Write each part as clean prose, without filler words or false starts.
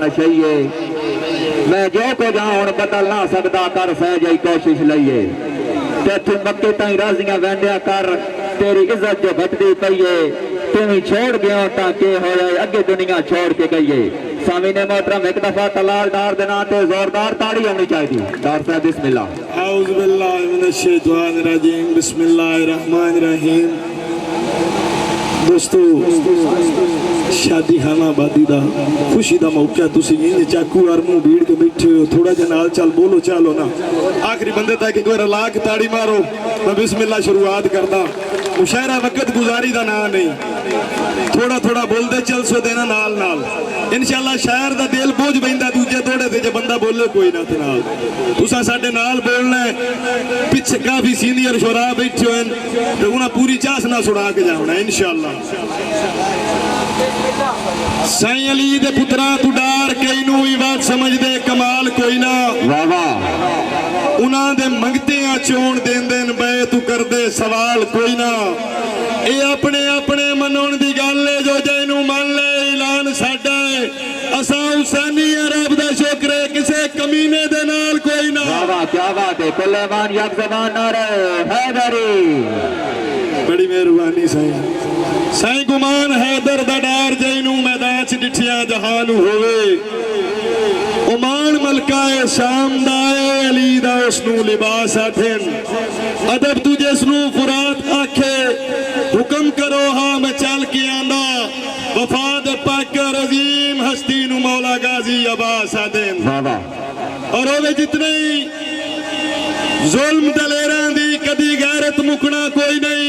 नशइए मैं जो कुछ हाँ हुण बदल ना सकता कर सहज कोशिश लईए तैथों मक्के ताईं राजियां वैंदिया कर तेरी इज्जत जो घटदी पईए तुम ही छोड़ गया ताकि होए अगे दुनिया छोड़ के गईए सामीने मोहतरम एक दफा तलाल डार देना ते जोरदार ताड़ी होनी चाहिए डार साहब बिस्मिल्लाह औज़ु बिल्लाहि मिनश शैतानिर रजीम बिस्मिल्लाहिर रहमानिर रहीम। दोस्तों शादी खाना आबादी का खुशी का मौका तुसी इंज चाकू और मुंह भीड़ के बैठे हो थोड़ा जा नाल चल बोलो चालो ना आखिरी बंदे तक एक बार ला के ताड़ी मारो मैं बिस्मिल्लाह शुरुआत करदा मुशायरा वक्त गुजारी का ना नहीं थोड़ा थोड़ा बोलते चल सो देना नाल नाल इंशाअल्लाह शायर का दिल बोझ बहिंदा दूजे थोड़े ते जे बंदा बोले कोई ना ते नाल तुसा साडे नाल बोलना है पिछे काफी सीनियर शुरा बैठे हो ते उन्हां पूरी चास ना सुना के जाना इंशाअल्लाह। साईं अली दे पुत्रा तू डार कई नू ही बात समझ दे कमाल कोई ना वाह वाह उन्हां दे मंगते आ चोण देंदे न बे तू कर दे सवाल कोई ना ये अपने अपने मनोण दी गल है जो जैनू मान ले ऐलान साडा है असा हुसैनी रब दा शुक्र है किसे कमीने दे नाल कोई ना वाह वाह क्या बात है कुल्लेमान यक ज़बान नारे हैदरी बड़ी मेहरबानी साईं साईं गुमान हैदर दा डार जैनू मैदान च डिठिया जहान होवे उमान मलकाए शाम दा अली दा उसनू लिबास आखन अदब तू जिसनू फुरात आखे हुक्म करो हाँ मैं चल के आंदा वफाद पाक रजीम हस्ती नु मौला गाजी अब्बास आदेन और ओवे जितने जुल्म दलेरां दी कदी गैरत मुकना कोई नहीं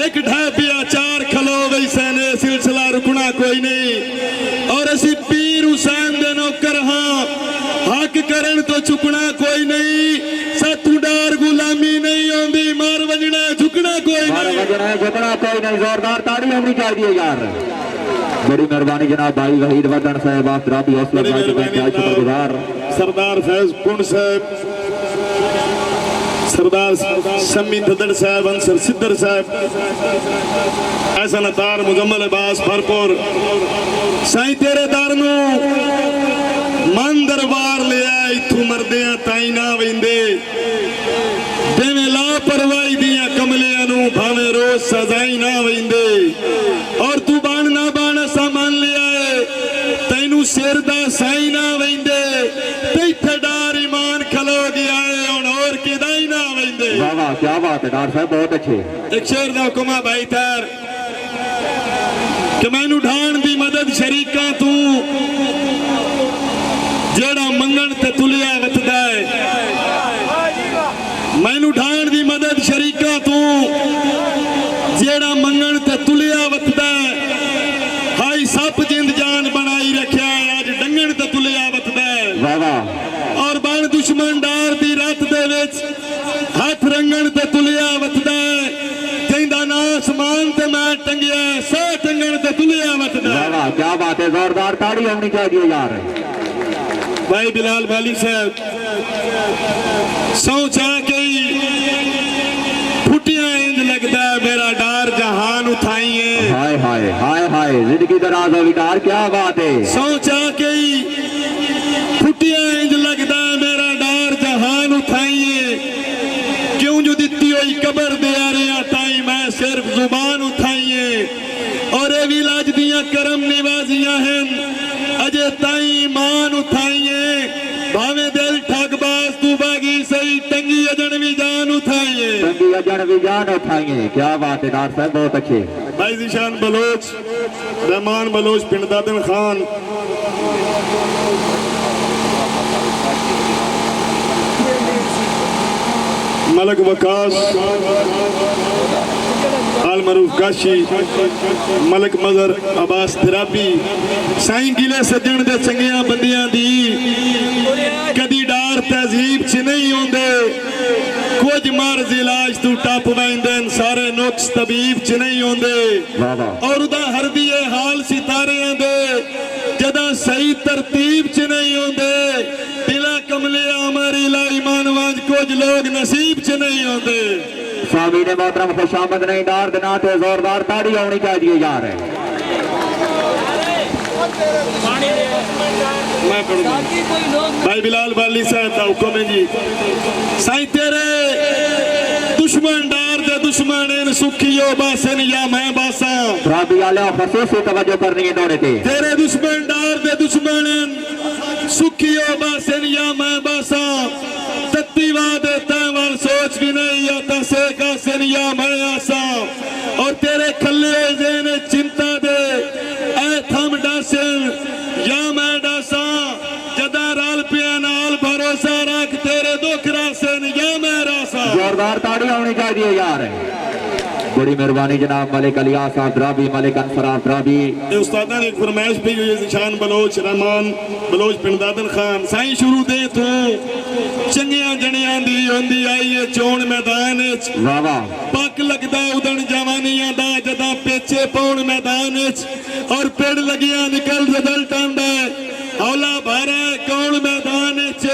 एक ढाबिया चार खलो वैसे ने सिलसिला रुकना कोई नहीं और असी पीर हुसैन दे नौकर हाँ हक करन तो चुकना कोई नहीं सतू डार गुलामी नहीं आंदी मार वजना झुकना कोई नहीं झुकना कोई नहीं जोरदार ताड़ी होनी चाहिए यार बड़ी मेहरबानी जनाब भाई वहीद वदन साहब आसराबी हौसला शुक्रगुजार सरदार फैज पुंड साहब सरदार शम्मी ददड़ साहब अंसर सिद्धर साहब ऐसा नतार मुजम्मल अब्बास भरपुर साईं तेरे दर नू मन दरबार ले आए इथू मरदे ताई ना वेंदे जिवें लापरवाही दियां कमलियां नू भावें रोज सजाई ना वेंदे और तू बन ना बन असा मान लिया है तैनू सिर दा साई ना वेंदे ते इत्थे डार ईमान खलो गया है हुण होर किदा ही ना वेंदे वाह वाह क्या बात है डॉक्टर साहब बहुत अच्छे एक शेर दा हुक्म है भाई तार कि मैनू ढाण दी मदद शरीका तू जेड़ा मंगण ते तुलिया वतदा है मैनू ढाण दी मदद शरीका तू जेड़ा मंगण ते तुलिया वतदा है हाई सप जिंद जान बनाई रखिया है अज डंगण ते तुलिया वतदा है वाह वाह और बन दुश्मन डार दी रात दे विच हाथ रंगण ते तुलिया वतदा है जिंदा ना आसमान ते मैं टंगिया सौ टंगण ते तुलिया वतदा वाह वाह क्या बात है जोरदार ताड़ी होनी चाहिए यार भाई बिलाल वाली साहब सौ चाह के फुटिया इंज लगता है मेरा डार जहान उठाई है हाय हाय हाय हाय जिंदगी दराज हो विकार क्या बात है सौ चाह के फुटिया इंज लगता है मेरा डार जहान उठाई है क्यों जो दिती हुई कबर दे आ रहा ताई मैं सिर्फ जुबान उठाई है और ये भी लाज दियां करम निवाजियां हैं अजे ताई मान उठाइए भावे दिल ठगबाज तू बागी सही टंगी अजन भी जान उठाइए टंगी अजन भी जान उठाइए क्या बात है डॉक्टर साहब बहुत अच्छे भाई जिशान बलोच रहमान बलोच पिंड दादन खान मलक वकास आल मरूफ काशी मलक मजर अब्बास थेरापी साईं गिले सज्जन दे चंगियां बंदियां दी कदी डार तहजीब च नहीं आउंदे कुछ मर्ज इलाज तू टप वैंदे सारे नुक्स तबीब च नहीं आउंदे और उदा हरदी हाल सितारियां दे जदा सही तरतीब च नहीं आउंदे दिला कमले अमर इला ईमान वांज कुछ लोग नसीब च नहीं आउंदे स्वामी ने मोहतरम खुशामद नहीं डार देना तो जोरदार ताड़ी होनी चाहिए यार मैं पढ़ दूं भाई बिलाल बाली साहब का हुक्म है जी साईं तेरे दुश्मन डार दे दुश्मन इन सुखियो बासन या मैं बासा राबी आला खसूसी तवज्जो करनी है दौड़े ते तेरे दुश्मन डार दे दुश्मन इन सुखियो बासन या मैं बासा तत्ती वादे तैवार सोच भी नहीं आता से का सन या मैं आसा और तेरे खल्ले जेन चिंता दे ऐ थम डासन या मैं डासा जदा राल पिया नाल भरोसा रख तेरे दुख रासन या मैं रासा जोरदार ताड़ी होनी चाहिए यार बड़ी मेहरबानी जनाब मलिक अलिया साहब द्राबी मलिक अनसराफ द्राबी उस्तादा ने एक फरमाइश भी हुई है शान बलोच रहमान बलोच पिंडादन खान साईं शुरू दे तू चंगियां जणियां दी होंदी आई है चोण मैदान विच वाह वाह पक लगदा उदन जवानियां दा जदा पेचे पाउण मैदान विच और पेड़ लगियां निकल रिजल्ट आंदा हौला भारा कौन मैदान विच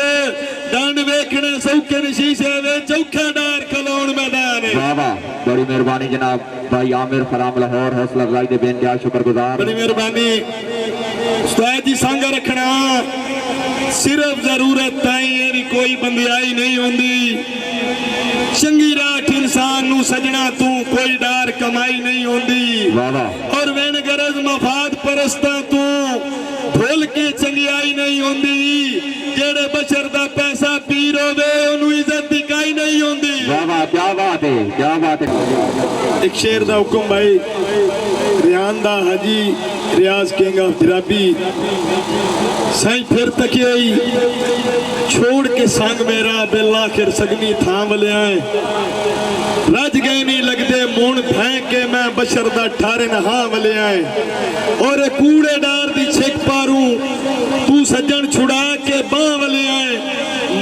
डंड वेखणे सौखे शीशे विच औखा डार खलोण मैदान वाह वाह बड़ी मेहरबानी जनाब भाई आमिर फराम लाहौर हौसला अफजाई दे बेनतहा शुक्रगुजार बड़ी मेहरबानी उस्ताद जी संग रखना सिर्फ जरूरत ताई है भी कोई बंदियाई नहीं होंदी चंगी राख इंसान नू सजना तू कोई डार कमाई नहीं होंदी वाह वाह और वेन गरज मफाद परस्ता तू भूल के चंगियाई नहीं होंदी जेड़े बशर दा पैसा पीर होवे ओनू इज्जत दिखाई नहीं होंदी वाह वाह क्या बात है एक शेर दा हुक्म भाई रियान दा हाजी रियाज किंग ऑफ जराबी साईं फिर तकियाई छोड़ के संग मेरा बिल आखिर सगनी थां वलिया रज गए नहीं लगते मुन फेंक के मैं बशर दा ठारे नहा वलिया और कूड़े डार दी छिक पारू तू सज्जन छुड़ा के बाह वलिया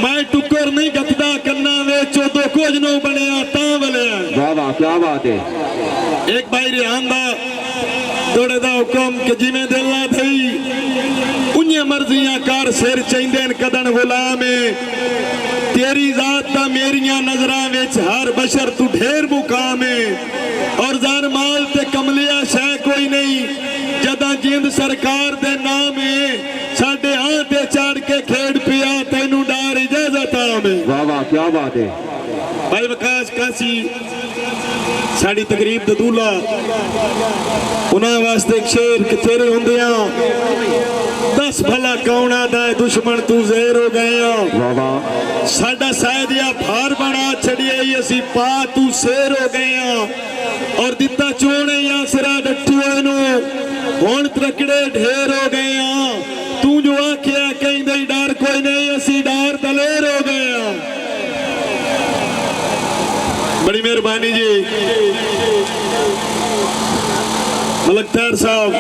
मैं टुकर नहीं गतदा कन्ना वेचो तो कुछ नो बनया ता वलिया वाह वाह क्या बात है एक भाई रिहान दा दौड़े दा हुक्म कि जिमें दिल ना थई उन्हें मर्जियां कर सिर चेंदे कदन गुलाम तेरी जात दा मेरियां नजरां विच हर बशर तू ढेर मुकाम और जान माल ते कमलिया शह कोई नहीं जदा जिंद सरकार दे नाम साडे हां ते चढ़ के खेड़ पिया तैनू डार इजाजत आम वाह वाह क्या बात है भाई विकास कासी साड़ी तकरीब दा दूल्हा उन्हां वास्ते एक शेर कि तेरे हुंदियां दस भला कौन आदा है दुश्मन तू ज़ेर हो गए वाह वाह साडा सायदिया भार बना छड़िए असी पा तू शेर हो गए और दिता चोने आसरा डट्टू नु हुण त्रकड़े ढेर हो गए तू जो आखिया कहीं डर कोई नहीं असी डार दलेर हो गए बड़ी मेहरबानी जी मलक तैर साहब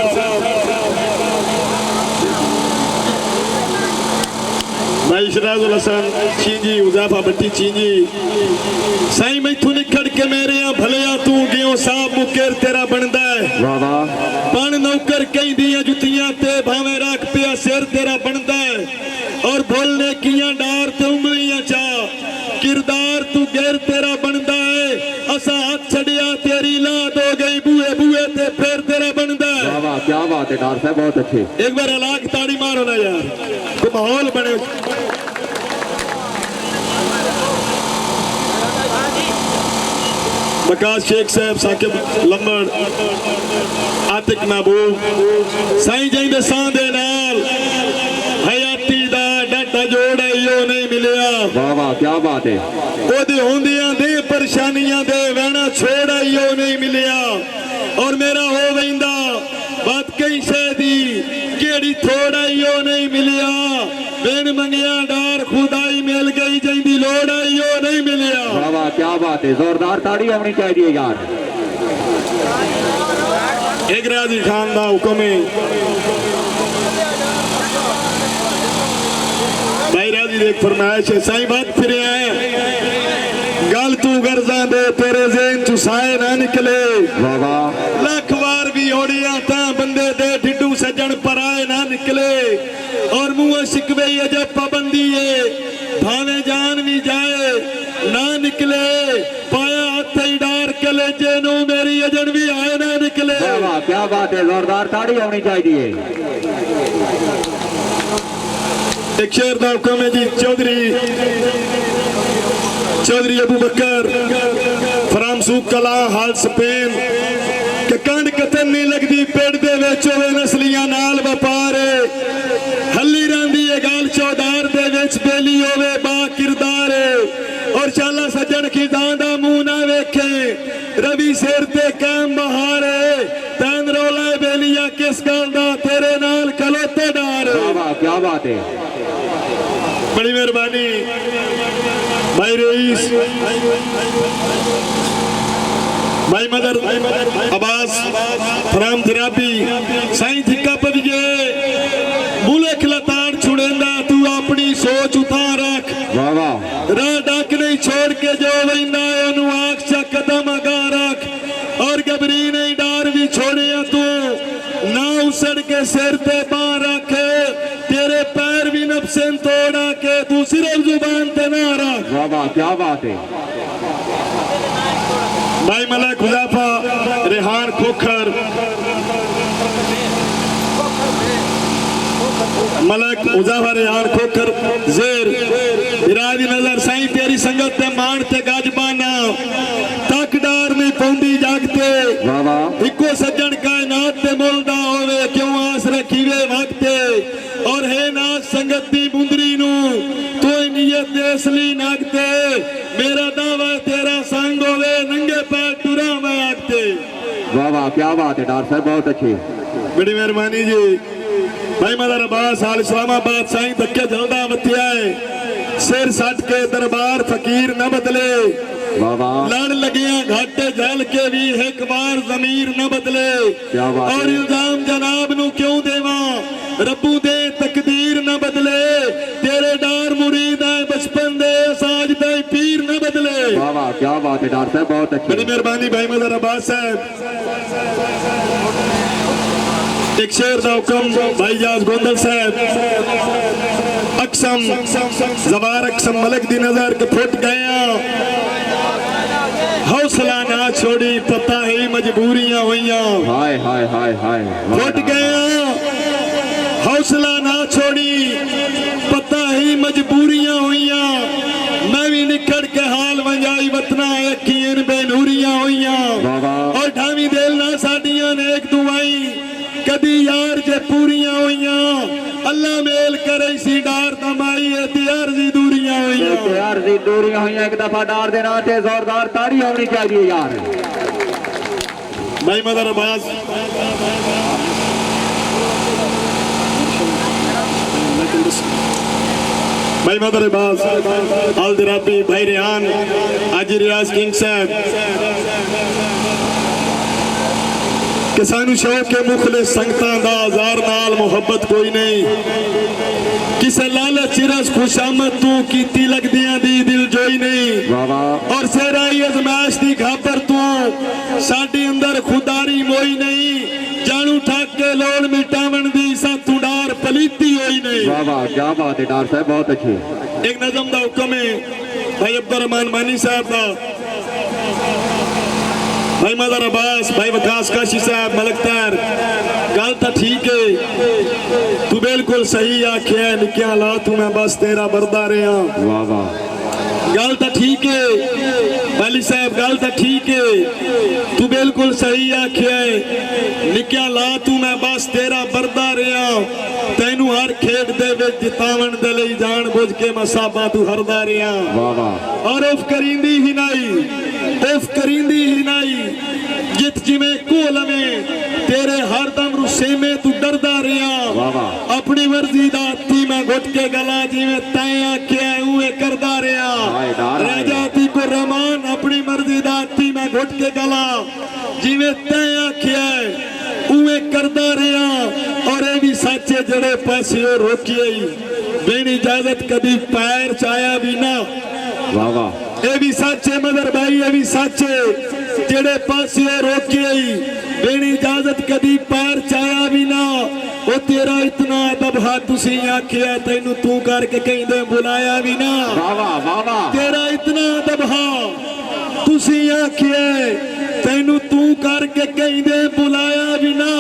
भाई शराजुल हसन चींजी उजाफा बट्टी चींजी साईं मैथू निखड़ के मेरे भलिया तू गियो साहब मुकेर तेरा बनदा है वाह वाह पण नौकर कई दियां जुतियां ते भावे रख पिया सिर तेरा बनदा है और बोलने कियां डार ते उंगलियां चा किरदार तू गैर तेरा बनदा है असा हाथ छड़िया तेरी लात हो गई बुए बुए ते फिर तेरा बनदा है वाह वाह क्या बात है डार साहब बहुत अच्छे एक बार अलाक ताड़ी मारो ना यार तो माहौल बने बकास शेख साहब साकिब लंबड़ आतिक महबूब साईं जी दे सांदे नाल हयाती दा डाटा जोड़ यो नहीं मिलिया वाह वाह क्या बात है ओदे होंदियां दे परेशानियां दे वहना छोड़ यो नहीं मिलिया और मेरा हो वेंदा बात कई शहदी केड़ी थोड़ा यो नहीं मिलिया बिन मंगिया डार खुदाई मिल गई जिंदी लोड़ यो नहीं मिलिया वाह वाह क्या बात है जोरदार ताड़ी होनी चाहिए यार एक राजी खान दा हुक्म है भाई राजी देख फरमाइश है साईं बात फिर गल तू गर्जा दे तेरे ज़हन चु साए ना निकले वाह वाह लख बार भी ओड़िया ता बंदे दे ढिड्डू सजन पराए ना निकले और मुंह शिकवे अजब पाबंदी है भावे जान भी जाए ना निकले पाया हाथ ही डार कलेजे नु मेरी अजन भी आए ना निकले वाह वाह क्या बात बात है, जोरदार ताड़ी होनी चाहिए। एक शेर का हुक्म है जी, चौधरी अबू बकर फ्रांसूक कला हाल स्पेन कि कंड कतन नहीं लगती पेड़ दे विच होवे नस्लियां नाल वपार हल्ली रहिंदी है गल चौधार दे विच बेली होवे बा किरदार और शाला सज्जन खिदां दा मुंह ना वेखे रवि सिर ते कैम बहारे तैन रोला बेलिया किस गल दा तेरे नाल खलोते डार। क्या बात है, बड़ी मेहरबानी भाई रईस भाई मदर अब्बास फराम थेरापी साईं थिका पविए मुल्क लताड़ छुड़ेंदा तू अपनी सोच उतार रख राह डाक नहीं छोड़ के जो वैंदा ओनू आख चा कदम अगा रख और गबरी नहीं डार भी छोड़े तू ना उसड़ के सिर पे बां रख तेरे पैर भी नफसन तोड़ा के तू सिर्फ जुबान पे ना रख। वाह क्या बात है। भाई मलक हुज़ैफा रेहान खोखर मलक हुज़ैफा रेहान खोखर जेर इरादी नजर साईं तेरी संगत ते मान ते गजबाना तक डार नहीं पौंदी जागते इको सज्जन कायनात ते मुलदा होवे क्यों आस रखीवे वक्ते और है ना संगत दी मुंदरी नू तो नियत दे असली नागते मेरा दावा तेरा संग होवे नंगे पैर टुरा मैं आगते। वाह क्या बात है डॉक्टर साहब, बहुत अच्छी, बड़ी मेहरबानी जी। भाई मदर अब्बास हाल इस्लामाबाद साईं धक्के जलदा बतिया है सिर सट के दरबार फकीर न बदले लड़ लगिया घाटे जल के भी एक बार जमीर न बदले और इल्जाम जनाब नू क्यों देवा रब्बू दे तकदीर न बदले तेरे डार मुरीद है बचपन दे साज दे पीर न बदले। वाह क्या बात है डॉक्टर साहब, बहुत अच्छी, बड़ी मेहरबानी भाई मदर अब्बास साहब। एक शेर का हुक्म भाई जाज गोंदल साहब अक्सम जबार अक्सम मलक दी नजर के फुट गया हौसला ना छोड़ी पता ही मजबूरियां हुईया हाय हाय हाय हाय फुट गया हौसला ना छोड़ी पता ही मजबूरियां हुईया मैं भी निखड़ के हाल वंजाई वतना यकीन बेनूरियां हुईया और ढावी दिल ना साडियां ने एक दुआई कदी यार जे पूरियां हुईया अल्लाह मेल करे सी डार तमाई त्यार दी दूरियां हुईया एक दफा डार दे ना ते जोरदार ताड़ी होनी चाहिए यार। भाई मदर अब्बास भाई मदर अब्बास अल दराबी भाई रेहान हाजी रियाज किंग साहब कि सानू शौक के मुखलिस संगतां दा जार नाल मुहब्बत कोई नहीं किसे लालच चिरस खुशामद तू कीती लगदियां दी दिल जोई नहीं और सेराई अजमाइश दी घाबर तू साडी अंदर खुदारी मोई नहीं जानू ठाक के लोड़ मिटावन दी साथू डार पलीती होई नहीं। वाह क्या बात है डॉक्टर साहब, बहुत अच्छी। एक नज़म दा हुक्म है भाई अब्दुर्रहमान मानी साहब दा भाई मदर अब्बास भाई वकास काशी साहब मलक तार गल तो ठीक है तू बिल्कुल सही आख्या निक्या ला तू मैं बस तेरा बरदा रहा गल तो ठीक है वाली साहब गल तो ठीक है तू बिल्कुल सही आख्या निक्या ला तू मैं बस तेरा बरदा रहा तेनू हर खेड दे विच जितावन दे लई जान बुझ के मसाबा तू हरदा रहा और उफ करींदी ही नहीं जित जिमें कोल में तेरे हर दम रुस्से में तू डरदा रहा अपनी मर्जी दा हत्थी मैं घुट के गला जिमें तैं आख्या उए करदा रहा राजाती को रहमान अपनी मर्जी दा हत्थी मैं घुट के गला जिमें तैं आख्या उए करदा रहा और ये भी सच्चे जड़े पासे रोकिए बिन इजाजत कभी पैर चाया भी ना ये भी सच्चे मदर भाई ये भी सच्चे जेड़े पासे रोके बिन इजाजत कदी पैर चाया भी ना वो तेरा इतना दबा तुसी आखिया तेनू तू करके कहीं बुलाया भी ना तेरा इतना दबा तुसी आखिए तैनू तू करके कहते बुलाया भी ना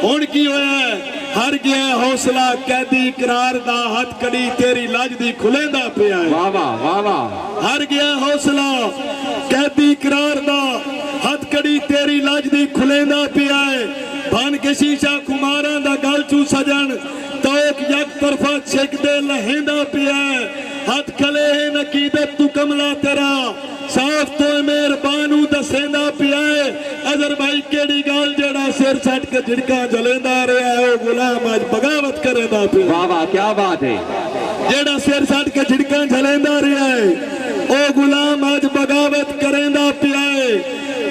हुण की होया हर गया हौसला कैदी करार दा हथ कड़ी तेरी लजदी खुलेंदा पिया है वाह वाह वाह वाह हर गया हौसला कैदी करार दा हथ कड़ी तेरी लजदी खुलेंदा पिया है बन के शीशा कुमारां दा गल चू सजन तोक यक तरफा छेकदे लहेंदा पिया है हथ खले है नकीदत तू कमला तेरा साफ तो मेहरबानू दसेंदा पिया है अजर भाई केड़ी गल जेड़ा सिर छट के झिड़का जलेंदा रहा है ओ गुलाम आज बगावत करेंदा पिया वाह वाह क्या बात है जेड़ा सिर छट के झिड़का जलेंदा रहा है ओ गुलाम आज बगावत करेंदा पिया है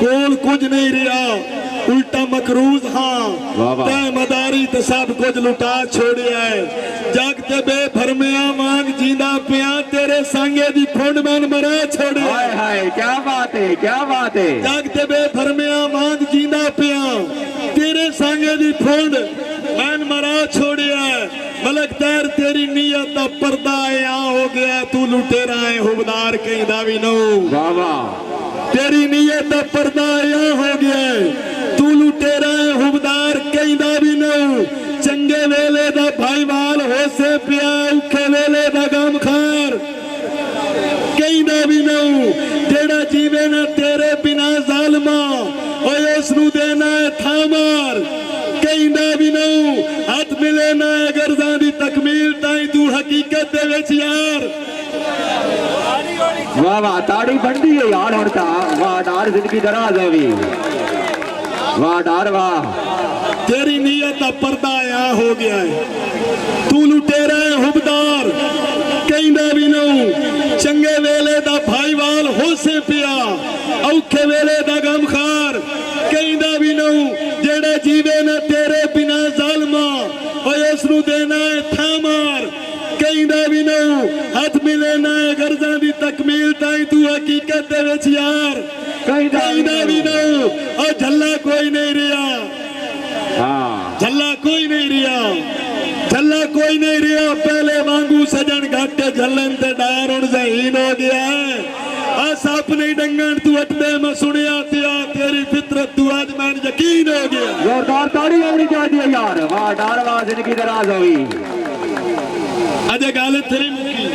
कोल कुछ नहीं रहा उल्टा मकरूज हाँ ते मदारी ते सब कुछ लुटा छोड़िया है जग ते बेफरमिया मांग जींदा पिया तेरे संगे दी फुंड मन मरा छोड़िया हाय हाय क्या बात है जग ते बेफरमिया मांग जींदा पिया तेरे संगे दी फुंड मन मरा छोड़िया है मलक तैर तेरी नीयत दा पर्दा आ हो गया तू लुटेरा है हुबदार कहंदा भी नो वाह वाह तेरी नीयत दा पर्दा आ हो गया तू लुटेरा है हुबदार कहंदा भी नो चंगे वेले दा भाईवाल होसे पिया औखे वेले दा गमखार कहंदा भी नो जेड़ा जीवे ना तेरे बिना जालमा ओए उसनू देना है थामार कहंदा भी नो हथ मिले ना गर्जां दी तकमील ताई तू हकीकत दे विच यार वाह वाह ताड़ी बनती है यार हुण तां वाह डार जिंदगी दराज है भी वाह डार वाह तेरी नीयत का पर्दा आ हो गया है तू लुटेरा है हुबदार कहंदा भी नो चंगे वेले दा भाईवाल होसे पिया औखे वेले दा गमखार कहंदा भी नो जेड़े जीवे ने तेरे बिना जालमा ओए उसनू देना है थामार कहंदा भी नो हथ मिले ना गर्जां दी तकमील ताई तू हकीकत दे विच यार कहंदा भी नो ओ झल्ला कोई नहीं रहा हाँ झल्ला कोई नहीं रहा पहले वांगू सजन घाटे झलन ते डार हुण ज़हीन हो गया है आ सप नहीं डंगन तू अटदे मैं सुनिया तिया तेरी फितरत तू आज मैन यकीन हो गया जोरदार ताड़ी होनी चाहिए यार वाह डार वाह जिंदगी दराज होगी अजय गाले तेरी मुकी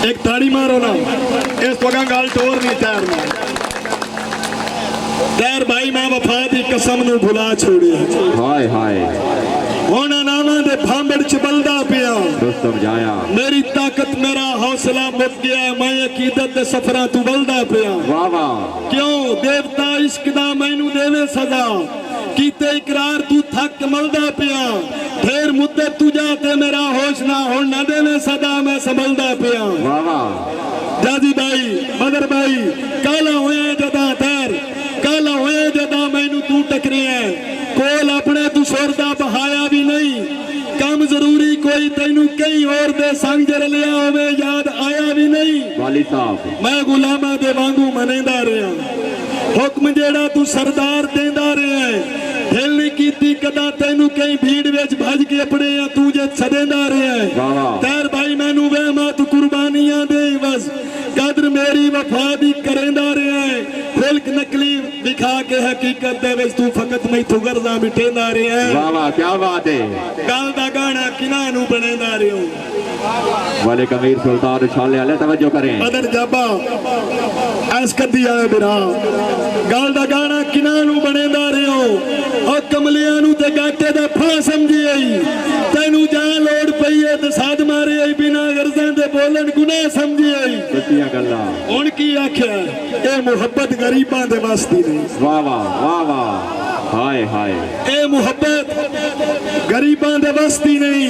एक ताड़ी मारो ना इस वगा गाल टोर नहीं तैर में तैर भाई मैं वफा दी कसम नू भुला छोड़िया हाय हाय होना नामा दे फांबड़ च बलदा पिया दोस्तों जाया मेरी ताकत मेरा हौसला मुक गया मैं अकीदत दे सफरा तू बलदा पिया वाह वाह क्यों देवता इश्क दा मैनू देवे सजा कीते इकरार तू थक मलदा पिया ढेर मुद्दत तू जाते मेरा होश ना हो ना देवे सदा मैं संभलदा पिया वाह वाह जाजी भाई मदर भाई काला होया जदा तैर काला होया जदा मैनू तू टकरिया कोल अपने तू सुरदा बहाया भी नहीं कम जरूरी कोई तेनू कई और दे संग जर लिया होवे याद आया भी नहीं वाली साहब मैं गुलामा दे वांगू मनेंदा रहा हुक्म जेड़ा तू सरदार देंदा रहा है दिल नहीं कीती कदा तेनू कई भीड़ विच भज के अपने तू जे छदेंदा रहा है वाह वाह तैर भाई मैनू वहमा तू कुर्बानियां दे बस कदर मेरी वफा दी करेंदा रहा है खुल्क नकली दिखा के हकीकत दे विच तू फकत मैथों गर्जा मिटेंदा रहा है वाह वाह क्या बात है गल दा गाना किना नू बनेंदा रहो वाले कमीर सुल्तान उछाले वाले तवज्जो करें बदर जाबा ऐस कदी आए बिरा गल दा गाना किना नू बनेंदा रहो और कमलियां नू ते गाटे दा फा समझी आई तैनू जान लोड़ पई है ते साध मारे आई बिना गर्जां दे बोलन गुनाह समझी आई सच्चियां गल्लां हुण की आख्या ए मुहब्बत गरीबां दे वास्ते नहीं वाह वाह वाह वाह हाय हाय ए मुहब्बत गरीबां दे वास्ते नहीं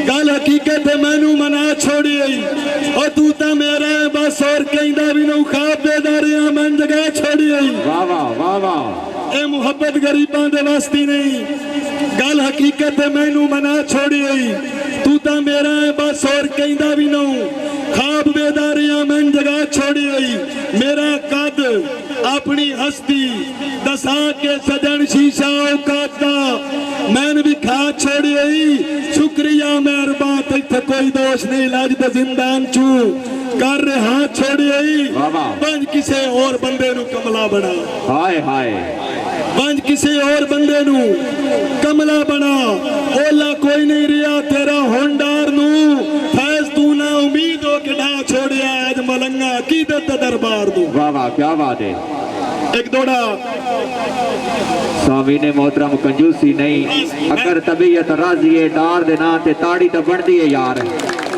गल हकीकत है मैनू मना छोड़ी आई और तू ता मेरा है बस और कहंदा भी नू खाब दे दारियां मन जगह छोड़ी आई वाह वाह वाह वाह ए मुहब्बत गरीबां दे वास्ते नहीं गल हकीकत है मैनू मना छोड़ी आई तू ਤਾਂ ਮੇਰਾ ਹੈ ਬਸ ਹੋਰ ਕਹਿੰਦਾ ਵੀ ਨਾ ਖਾਬ बेदारियां मैं जगह छोड़ी आई मेरा कद अपनी हस्ती दसा के सजन शीशा औकाता मैंने भी खा छोड़ी आई शुक्रिया मेहरबान इत्थे कोई दोष नहीं लज ते जिंदान चू कर रहा छोड़ी आई बंज किसे और बंदे नु कमला बना हाय हाय बंज किसे और बंदे नु कमला बना ओला कोई नहीं रिया तेरा होंडार नु फैज तू ना उम्मीद हो के ढा छोड़िया आज मलंगा कीदत दरबार दू वाह वाह क्या बात है एक दौड़ा स्वामी ने मोहतरम कंजूसी नहीं अगर तबीयत राजी है डार दे ना ते ताड़ी तो बनती है यार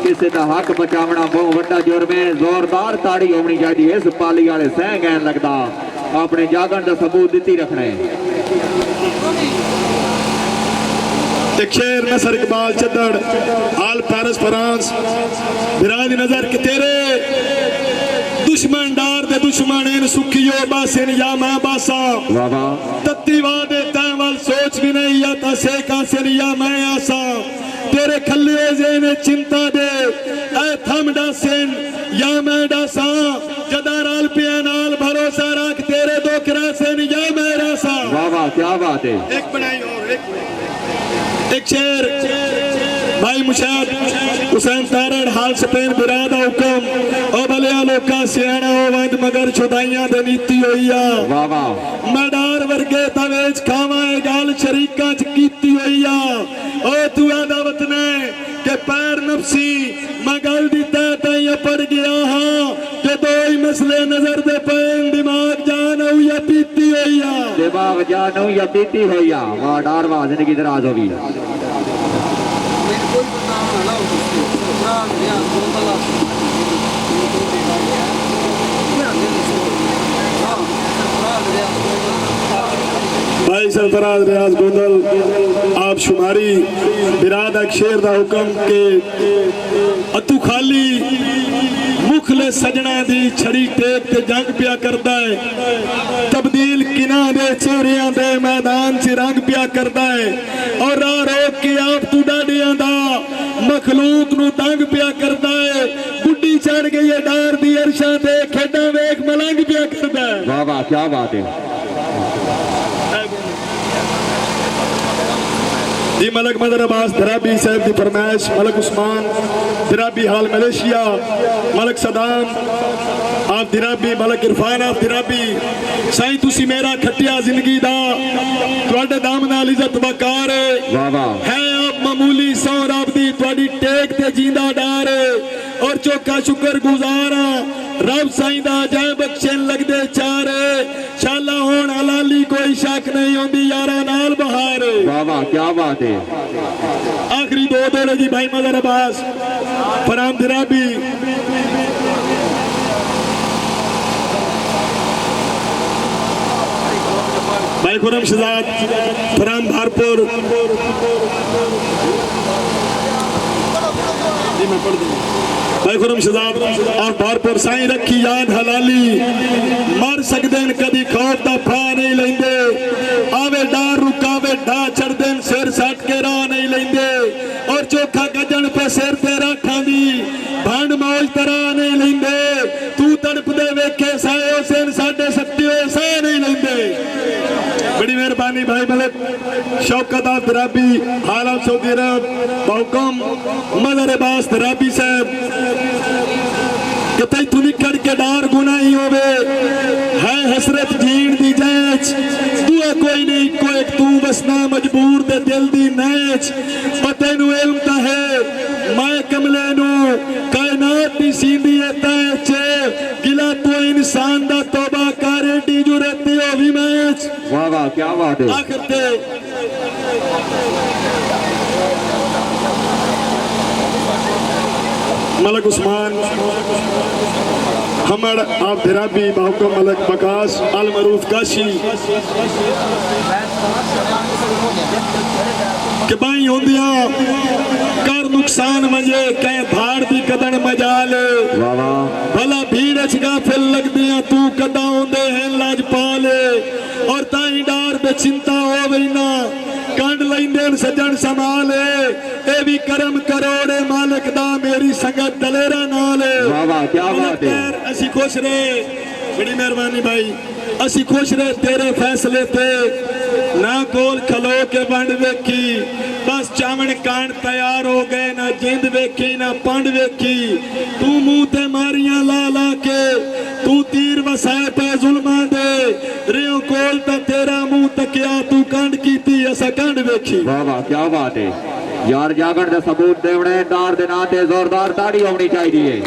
किसी का हक बचावना बहुत बड़ा जुर्म है जोरदार ताड़ी होनी चाहिए इस पाली वाले सह कहन लगता अपने जागन का सबूत दिती रखना है शेर नसर इकबाल चद्दड़ हाल पेरिस फ्रांस बिराद नजर के तेरे दुश्मन डार दे दुश्मन इन सुखियो बासिन या मैं बासा तत्ती वादे तैवल सोच भी नहीं या तसे कासिन या मैं आसा तेरे खल्ले जेने चिंता दे ऐ थम डासिन या मैं डासा जदाराल पिया नाल भरोसा रख तेरे दो करासिन या मैं रासा वाह वाह क्या बात है एक बनाई और एक शेर भाई मुशाद हुसैन तारड़ हाल स्पेन बिरादा हुकम ओ भलिया लोका सियाना ओ वंद मगर छुदाइयां दे नीति होईया वाह वाह मडार वर्गे तवेज खावा ए गाल शरीका च कीती होईया ओ तू आदा वतने के पैर नफसी मैं गल दी तै तई पड़ गया हां जे दो ही मसले नजर दे पैन दिमाग जान हो या पीती होईया दिमाग जान हो या पीती होईया वाह डार वाह जिंदगी दराज होगी भाई सरफराज रियाज गोंदल आप शुमारी बिराद शेर दा हुक्म के अतू खाली मुखले सजना दी छड़ी टेक ते जंग पिया करदा है तब्दील किना दे चेहरियां दे मैदान च रंग पिया करदा है और रा रोक के आप तू डाडियां दा मखलूक नु तंग पिया करदा है बुड्ढी चढ़ गई है डार दी अरशा ते खेडा वेख मलंग पिया करदा है वाह वाह क्या बात है जी मलक मदर अब्बास दराबी साहब की फरमाइश मलक उस्मान दराबी हाल मलेशिया मलक सदाम आप दराबी मलक इरफान आप दराबी साईं तुसी मेरा खटिया जिंदगी दा तुहाडे दाम नाल इज्जत वकार है आप मामूली सौ रब दी तुहाडी टेक ते जींदा डार और चौका शुक्र गुजारा रब साईं दा जय बख्शेन लगदे चार शाला होण हलाली कोई शक नहीं होंदी यारा नाल बहार वाह वाह क्या बात है आखिरी दो दौड़े जी भाई मदर अब्बास फराम दराबी भाई खुरम शहजाद फराम भारपुर जी मैं पढ़ दूंगा भाई खुरम शहजाद और भारपुर साईं रखी याद हलाली मर सकते कदी खौफ दा फा नहीं लेंदे आवे डार रुकावे ढा चढ़दे सिर सट के राह नहीं लेंदे और चोखा गजन पे सिर ते राखा दी भंड मौज तरह नहीं लेंदे तू तड़प दे वेखे साए हुसैन साडे सत्ते सह नहीं लेंदे बड़ी मेहरबानी भाई मलिक शौकत आप दराबी हाल सऊदी अरब बहुकम मदर अब्बास दराबी साहब कतई तू निकल के डार गुनाही होवे है हसरत जीण दी जैच दुआ कोई नहीं कोई तू बसना मजबूर दे दिल दी नैच और तेनू इल्म ता है मैं कमले नू कायनात दी सींदी है तैच गिला तो इंसान दा तौबा कर डी जुरत होवी मैच वाह वाह क्या बात है आखिर ते मलक उस्मान हमर आप दराबी बहुकम मलक बकास अल मरूफ काशी के बाई होंदिया कर नुकसान मजे कह धाड़ दी कदन मजाल भला भीड़ च गाफिल लगदियां तू कदा होंदे हैं लाजपाल और ताई डार बे चिंता हो वही ना कंड लेंदे सज्जन संभाल ए भी करम करोड़े विकदा मेरी संगत दलेरा नाल वाह वाह क्या बात है असी खुश रहे बड़ी मेहरबानी भाई असी खुश रहे तेरे फैसले ते ना कोल खलो के बंड वेखी बस चावण कान तैयार हो गए ना जिंद वेखी ना पंड वेखी तू मुंह ते मारियां ला ला के तू तीर वसाए पे जुल्मां दे रियो कोल ता तेरा मुंह तकिया तू कंड कीती असा कंड वेखी वाह वाह क्या बात है यार जागण दे सबूत देवणे दार दे नाते जोरदार ताड़ी होनी चाहिए।